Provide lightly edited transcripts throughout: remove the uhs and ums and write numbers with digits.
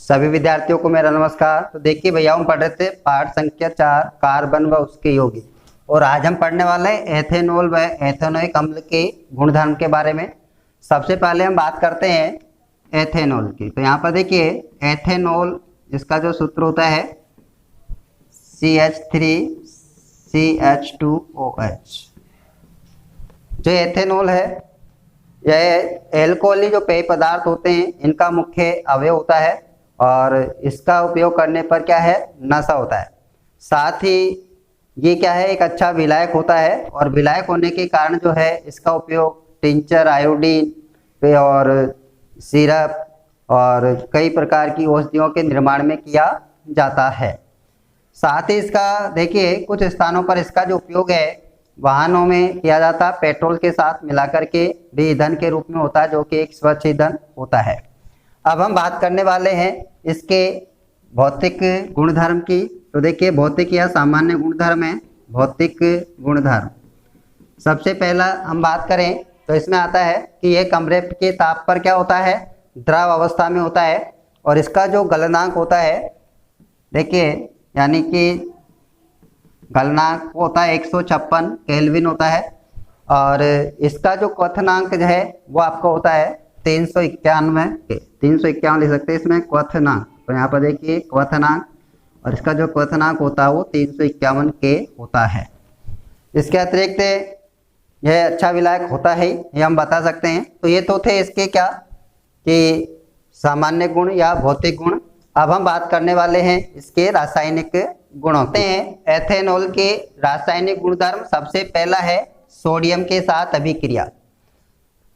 सभी विद्यार्थियों को मेरा नमस्कार। तो देखिए भैया, हम पढ़ रहे थे पाठ संख्या 4 कार्बन व उसके यौगिक, और आज हम पढ़ने वाले हैं एथेनॉल व एथेनोइक अम्ल के गुणधर्म के बारे में। सबसे पहले हम बात करते हैं एथेनॉल की। तो यहाँ पर देखिए एथेनॉल, इसका जो सूत्र होता है CH3CH2OH। जो एथेनॉल है यह एल्कोहली जो पेय पदार्थ होते हैं इनका मुख्य अवयव होता है, और इसका उपयोग करने पर क्या है, नशा होता है। साथ ही ये क्या है, एक अच्छा विलायक होता है, और विलायक होने के कारण जो है इसका उपयोग टिंचर, आयोडीन और सिरप और कई प्रकार की औषधियों के निर्माण में किया जाता है। साथ ही इसका देखिए कुछ स्थानों पर इसका जो उपयोग है वाहनों में किया जाता है, पेट्रोल के साथ मिलाकर के भी ईंधन के रूप में होता है, जो कि एक स्वच्छ ईंधन होता है। अब हम बात करने वाले हैं इसके भौतिक गुणधर्म की। तो देखिए भौतिक या सामान्य गुणधर्म है, भौतिक गुणधर्म। सबसे पहला हम बात करें तो इसमें आता है कि यह कमरे के ताप पर क्या होता है, द्रव अवस्था में होता है, और इसका जो गलनांक होता है देखिए, यानी कि गलनांक होता है 156 केल्विन होता है, और इसका जो क्वथनांक जो है वो आपका होता है 351 लिख सकते हैं इसमें क्वथनांक। तो यहाँ पर देखिए क्वथनांक, और इसका जो क्वथनांक होता है वो 351 के होता है। इसके अतिरिक्त यह अच्छा विलायक होता है, ये हम बता सकते हैं। तो ये तो थे इसके क्या कि सामान्य गुण या भौतिक गुण। अब हम बात करने वाले हैं इसके रासायनिक गुणों के हैं। एथेनॉल के रासायनिक गुणधर्म, सबसे पहला है सोडियम के साथ अभिक्रिया।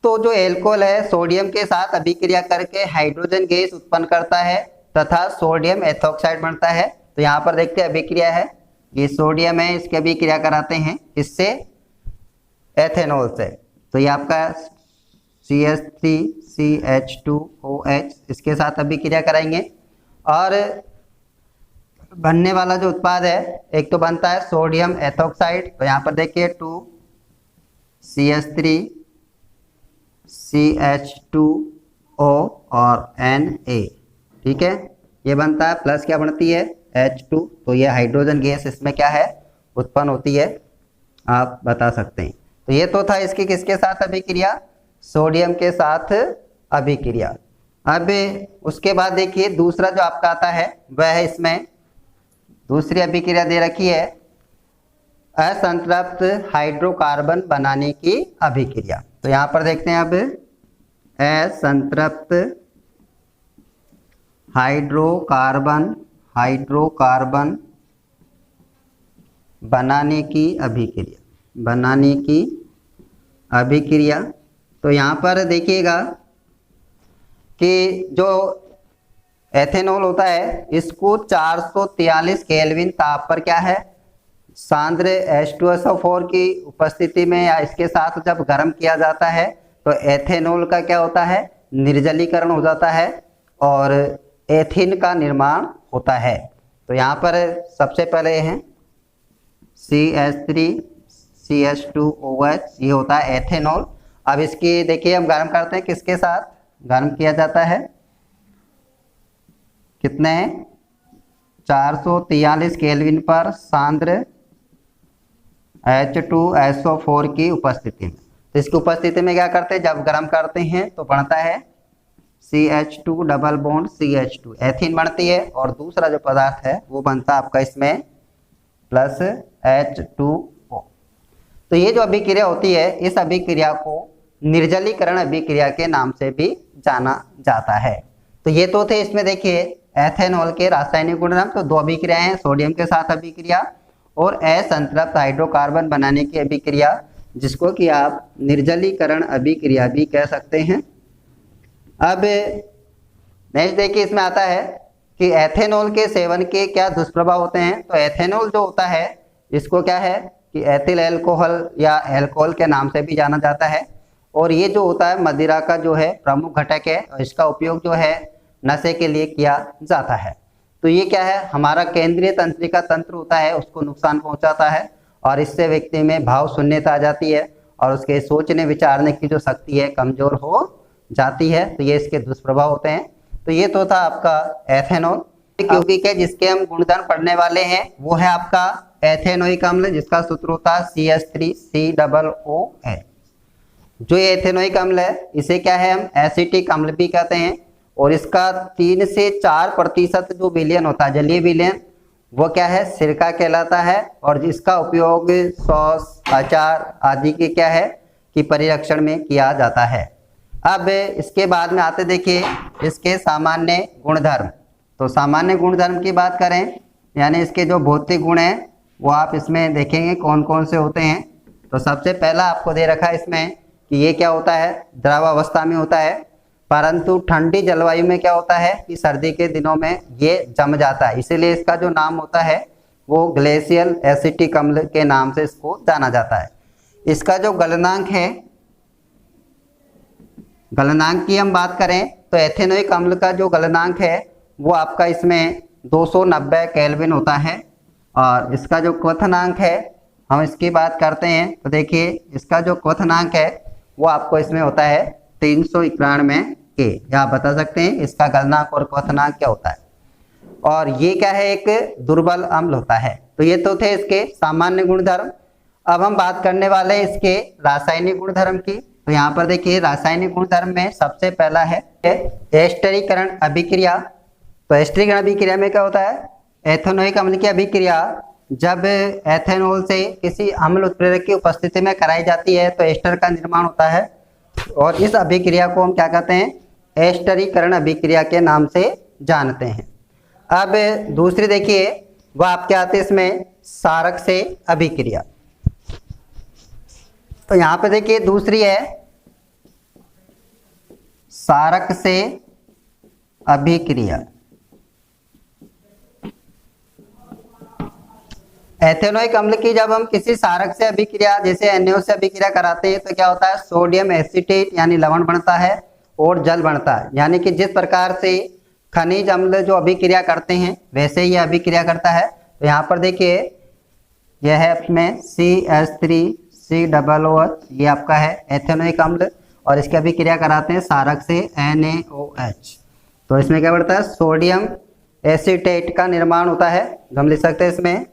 तो जो एल्कोहल है सोडियम के साथ अभिक्रिया करके हाइड्रोजन गैस उत्पन्न करता है तथा सोडियम एथॉक्साइड बनता है। तो यहाँ पर देखते हैं अभिक्रिया है, ये सोडियम है, इसकी अभिक्रिया कराते हैं इससे एथेनॉल से। तो ये आपका CH3CH2OH इसके साथ अभिक्रिया कराएंगे, और बनने वाला जो उत्पाद है एक तो बनता है सोडियम एथॉक्साइड। तो यहाँ पर देखिए 2CH3CH2O और Na, ठीक है, ये बनता है, प्लस क्या बनती है H2। तो ये हाइड्रोजन गैस इसमें क्या है उत्पन्न होती है, आप बता सकते हैं। तो ये तो था इसकी किसके साथ अभिक्रिया, सोडियम के साथ अभिक्रिया। अब उसके बाद देखिए दूसरा जो आपका आता है वह है, इसमें दूसरी अभिक्रिया दे रखी है असंतृप्त हाइड्रोकार्बन बनाने की अभिक्रिया। तो यहाँ पर देखते हैं अब असंतृप्त हाइड्रोकार्बन बनाने की अभिक्रिया। तो यहाँ पर देखिएगा कि जो एथेनॉल होता है इसको 443 केल्विन ताप पर क्या है, सांद्र H2SO4 की उपस्थिति में या इसके साथ जब गर्म किया जाता है तो एथेनॉल का क्या होता है, निर्जलीकरण हो जाता है और एथीन का निर्माण होता है। तो यहाँ पर सबसे पहले है CH3CH2OH, ये होता है एथेनॉल। अब इसकी देखिए हम गर्म करते हैं, किसके साथ गर्म किया जाता है, कितने 443 केल्विन पर सांद्र H2SO4 की उपस्थिति में। तो इसकी उपस्थिति में क्या करते हैं, जब गर्म करते हैं तो बनता है CH2 double bond CH2, ethene बनती है, और दूसरा जो पदार्थ है वो बनता है आपका इसमें प्लस H2O। तो ये जो अभिक्रिया होती है इस अभिक्रिया को निर्जलीकरण अभिक्रिया के नाम से भी जाना जाता है। तो ये तो थे इसमें देखिए एथेनॉल के रासायनिक गुणधर्म। तो दो अभिक्रियाएं हैं, सोडियम के साथ अभिक्रिया और असंतृप्त हाइड्रोकार्बन बनाने की अभिक्रिया, जिसको कि आप निर्जलीकरण अभिक्रिया भी कह सकते हैं। अब नेक्स्ट देखिए इसमें आता है कि एथेनॉल के सेवन के क्या दुष्प्रभाव होते हैं। तो एथेनॉल जो होता है इसको क्या है कि एथिल अल्कोहल या अल्कोहल के नाम से भी जाना जाता है, और ये जो होता है मदिरा का जो है प्रमुख घटक है, और इसका उपयोग जो है नशे के लिए किया जाता है। तो ये क्या है, हमारा केंद्रीय तंत्रिका तंत्र होता है उसको नुकसान पहुंचाता है, और इससे व्यक्ति में भाव शून्यता आ जाती है, और उसके सोचने विचारने की जो शक्ति है कमजोर हो जाती है। तो ये इसके दुष्प्रभाव होते हैं। तो ये तो था आपका एथेनॉल, क्योंकि क्या जिसके हम गुणधर्म पढ़ने वाले हैं वो है आपका एथेनोइक अम्ल, जिसका सूत्र होता है CH3COOH। जो ये एथेनोइक अम्ल है इसे क्या है हम एसिटिक अम्ल भी कहते हैं, और इसका 3 से 4% जो विलयन होता है जलीय विलयन वो क्या है सिरका कहलाता है, और जिसका उपयोग सॉस अचार आदि के क्या है कि परिरक्षण में किया जाता है। अब इसके बाद में आते देखिए इसके सामान्य गुणधर्म। तो सामान्य गुणधर्म की बात करें यानी इसके जो भौतिक गुण हैं वो आप इसमें देखेंगे कौन कौन से होते हैं। तो सबसे पहला आपको दे रखा है इसमें कि ये क्या होता है द्रव अवस्था में होता है, परंतु ठंडी जलवायु में क्या होता है कि सर्दी के दिनों में ये जम जाता है, इसीलिए इसका जो नाम होता है वो ग्लेशियल एसिटिक अम्ल के नाम से इसको जाना जाता है। इसका जो गलनांक है, गलनांक की हम बात करें तो एथेनोइक अम्ल का जो गलनांक है वो आपका इसमें 290 केल्विन होता है, और इसका जो क्वथनांक है हम इसकी बात करते हैं तो देखिए इसका जो क्वथनांक है वो आपको इसमें होता है 391 के, या आप बता सकते हैं इसका गलनांक और क्वथनांक क्या होता है। और ये क्या है एक दुर्बल अम्ल होता है। तो ये तो थे इसके सामान्य गुणधर्म। अब हम बात करने वाले हैं इसके रासायनिक गुणधर्म की। तो यहाँ पर देखिए रासायनिक गुणधर्म में सबसे पहला है एस्टरीकरण अभिक्रिया। तो एस्टरीकरण अभिक्रिया में क्या होता है एथेनोइक अम्ल की अभिक्रिया जब एथेनॉल से किसी अम्ल उत्प्रेरक की उपस्थिति में कराई जाती है तो एस्टर का निर्माण होता है, और इस अभिक्रिया को हम क्या कहते हैं एस्टरीकरण अभिक्रिया के नाम से जानते हैं। अब दूसरी देखिए वह आपके आते इसमें सारक से अभिक्रिया। तो यहाँ पे देखिए दूसरी है सारक से अभिक्रिया। एथेनोइक अम्ल की जब हम किसी सारक से अभिक्रिया जैसे NaO से अभिक्रिया कराते हैं तो क्या होता है सोडियम एसीटेट यानी लवण बनता है और जल बनता है, यानी कि जिस प्रकार से खनिज अम्ल जो अभिक्रिया करते हैं वैसे ही अभिक्रिया करता है। तो यहाँ पर देखिए यह है अपने CH3COOH, ये आपका है एथेनोइक अम्ल, और इसकी अभिक्रिया कराते हैं सारक से NaOH। तो इसमें क्या बढ़ता है सोडियम एसीटेट का निर्माण होता है, हम लिख सकते हैं इसमें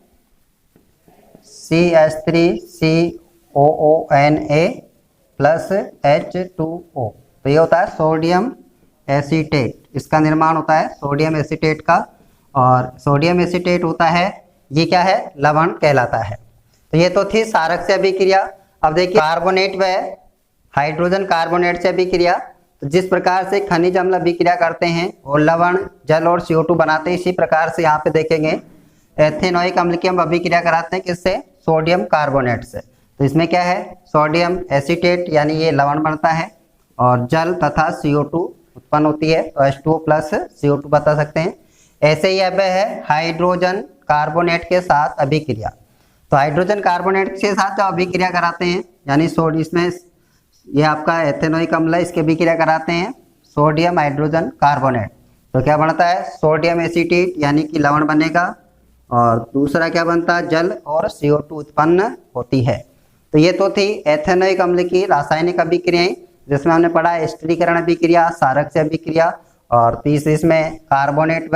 CH3COONA प्लस H2O। तो ये होता है सोडियम एसीटेट, इसका निर्माण होता है सोडियम एसीटेट का, और सोडियम एसीटेट होता है ये क्या है लवण कहलाता है। तो ये तो थी सारक से अभिक्रिया। अब देखिए कार्बोनेट व हाइड्रोजन कार्बोनेट से अभिक्रिया। तो जिस प्रकार से खनिज अम्ल अभिक्रिया करते हैं और लवण जल और CO2 बनाते हैं, इसी प्रकार से यहाँ पे देखेंगे एथेनोइक अम्ल की हम अभिक्रिया कराते हैं किससे सोडियम कार्बोनेट से। तो इसमें क्या है सोडियम एसीटेट यानी ये लवण बनता है और जल तथा CO2 उत्पन्न होती है, तो H2O प्लस CO2 बता सकते हैं। ऐसे ही अब है हाइड्रोजन कार्बोनेट के साथ अभिक्रिया। तो हाइड्रोजन कार्बोनेट के साथ जब अभिक्रिया कराते हैं यानी इसमें ये आपका एथेनोइक अम्ल है, इसकी अभिक्रिया कराते हैं सोडियम हाइड्रोजन कार्बोनेट, तो क्या बनता है सोडियम एसीटेट यानी कि लवण बनेगा, और दूसरा क्या बनता है जल और CO2 उत्पन्न होती है। तो ये तो थी एथेनोइक अम्ल की रासायनिक अभिक्रियाएं, जिसमें हमने पढ़ा एस्टरीकरण अभिक्रिया, सारक से अभिक्रिया, और तीसरी इसमें कार्बोनेट